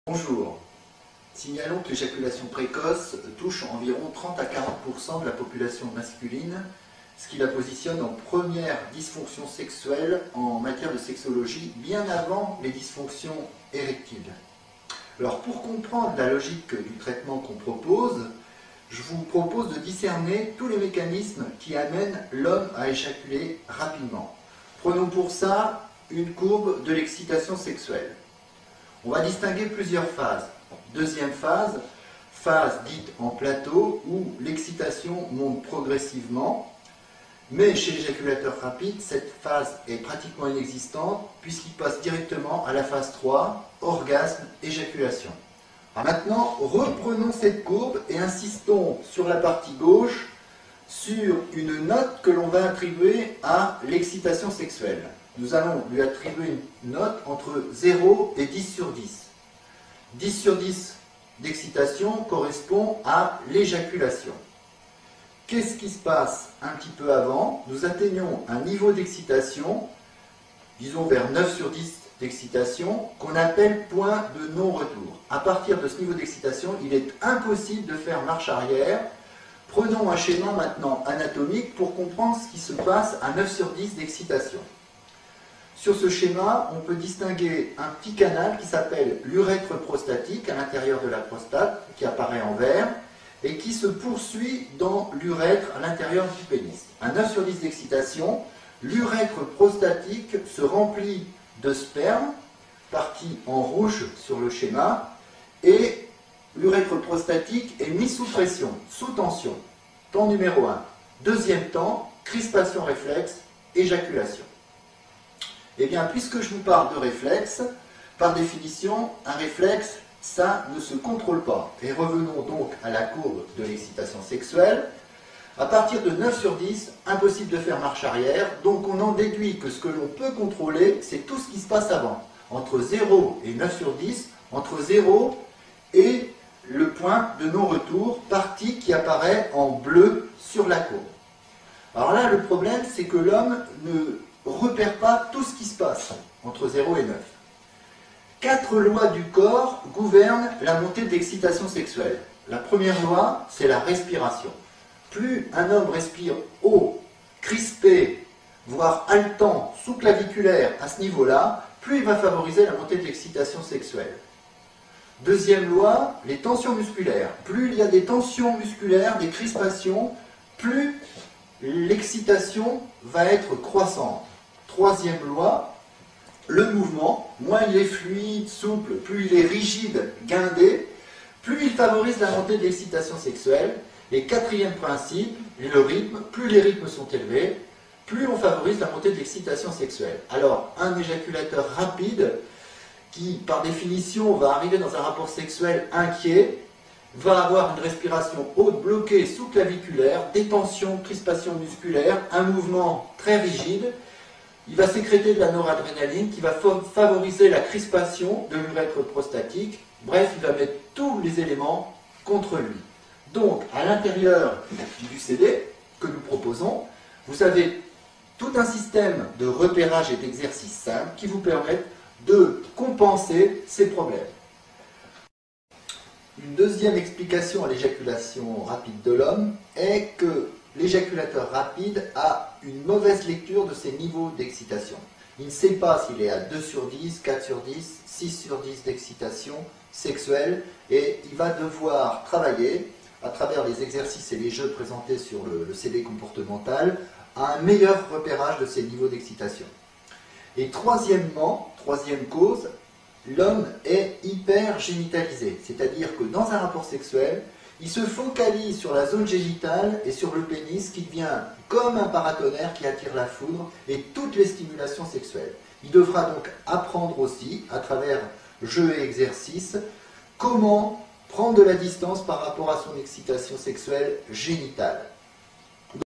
Bonjour. Signalons que l'éjaculation précoce touche environ 30 à 40% de la population masculine, ce qui la positionne en première dysfonction sexuelle en matière de sexologie, bien avant les dysfonctions érectiles. Alors pour comprendre la logique du traitement qu'on propose, je vous propose de discerner tous les mécanismes qui amènent l'homme à éjaculer rapidement. Prenons pour ça une courbe de l'excitation sexuelle. On va distinguer plusieurs phases. Deuxième phase, phase dite en plateau, où l'excitation monte progressivement, mais chez l'éjaculateur rapide, cette phase est pratiquement inexistante, puisqu'il passe directement à la phase 3, orgasme, éjaculation. Alors maintenant, reprenons cette courbe et insistons sur la partie gauche, sur une note que l'on va attribuer à l'excitation sexuelle. Nous allons lui attribuer une note entre 0 et 10 sur 10. 10 sur 10 d'excitation correspond à l'éjaculation. Qu'est-ce qui se passe un petit peu avant? Nous atteignons un niveau d'excitation, disons vers 9 sur 10 d'excitation, qu'on appelle point de non-retour. À partir de ce niveau d'excitation, il est impossible de faire marche arrière. Prenons un schéma maintenant anatomique pour comprendre ce qui se passe à 9 sur 10 d'excitation. Sur ce schéma, on peut distinguer un petit canal qui s'appelle l'urètre prostatique à l'intérieur de la prostate, qui apparaît en vert, et qui se poursuit dans l'urètre à l'intérieur du pénis. À 9 sur 10 d'excitation, l'urètre prostatique se remplit de sperme, partie en rouge sur le schéma, et l'urètre prostatique est mis sous pression, sous tension. Temps numéro 1. Deuxième temps, crispation réflexe, éjaculation. Eh bien, puisque je vous parle de réflexe, par définition, un réflexe, ça ne se contrôle pas. Et revenons donc à la courbe de l'excitation sexuelle. À partir de 9 sur 10, impossible de faire marche arrière, donc on en déduit que ce que l'on peut contrôler, c'est tout ce qui se passe avant. Entre 0 et 9 sur 10, entre 0 et le point de non-retour, partie qui apparaît en bleu sur la courbe. Alors là, le problème, c'est que l'homme ne repère pas tout ce qui se passe entre 0 et 9. 4 lois du corps gouvernent la montée de l'excitation sexuelle. La première loi, c'est la respiration. Plus un homme respire haut, crispé, voire haletant, sous-claviculaire à ce niveau-là, plus il va favoriser la montée de l'excitation sexuelle. Deuxième loi, les tensions musculaires. Plus il y a des tensions musculaires, des crispations, plus l'excitation va être croissante. Troisième loi, le mouvement, moins il est fluide, souple, plus il est rigide, guindé, plus il favorise la montée de l'excitation sexuelle. Et quatrième principe, le rythme, plus les rythmes sont élevés, plus on favorise la montée de l'excitation sexuelle. Alors, un éjaculateur rapide, qui par définition va arriver dans un rapport sexuel inquiet, va avoir une respiration haute, bloquée, sous-claviculaire, des tensions, crispations musculaires, un mouvement très rigide. Il va sécréter de la noradrénaline qui va favoriser la crispation de l'urètre prostatique. Bref, il va mettre tous les éléments contre lui. Donc, à l'intérieur du CD que nous proposons, vous avez tout un système de repérage et d'exercices simples qui vous permettent de compenser ces problèmes. Une deuxième explication à l'éjaculation rapide de l'homme est que l'éjaculateur rapide a une mauvaise lecture de ses niveaux d'excitation. Il ne sait pas s'il est à 2 sur 10, 4 sur 10, 6 sur 10 d'excitation sexuelle et il va devoir travailler à travers les exercices et les jeux présentés sur le CD comportemental à un meilleur repérage de ses niveaux d'excitation. Et troisièmement, troisième cause, l'homme est hypergénitalisé, c'est-à-dire que dans un rapport sexuel, il se focalise sur la zone génitale et sur le pénis qui devient comme un paratonnerre qui attire la foudre et toutes les stimulations sexuelles. Il devra donc apprendre aussi, à travers jeux et exercices, comment prendre de la distance par rapport à son excitation sexuelle génitale.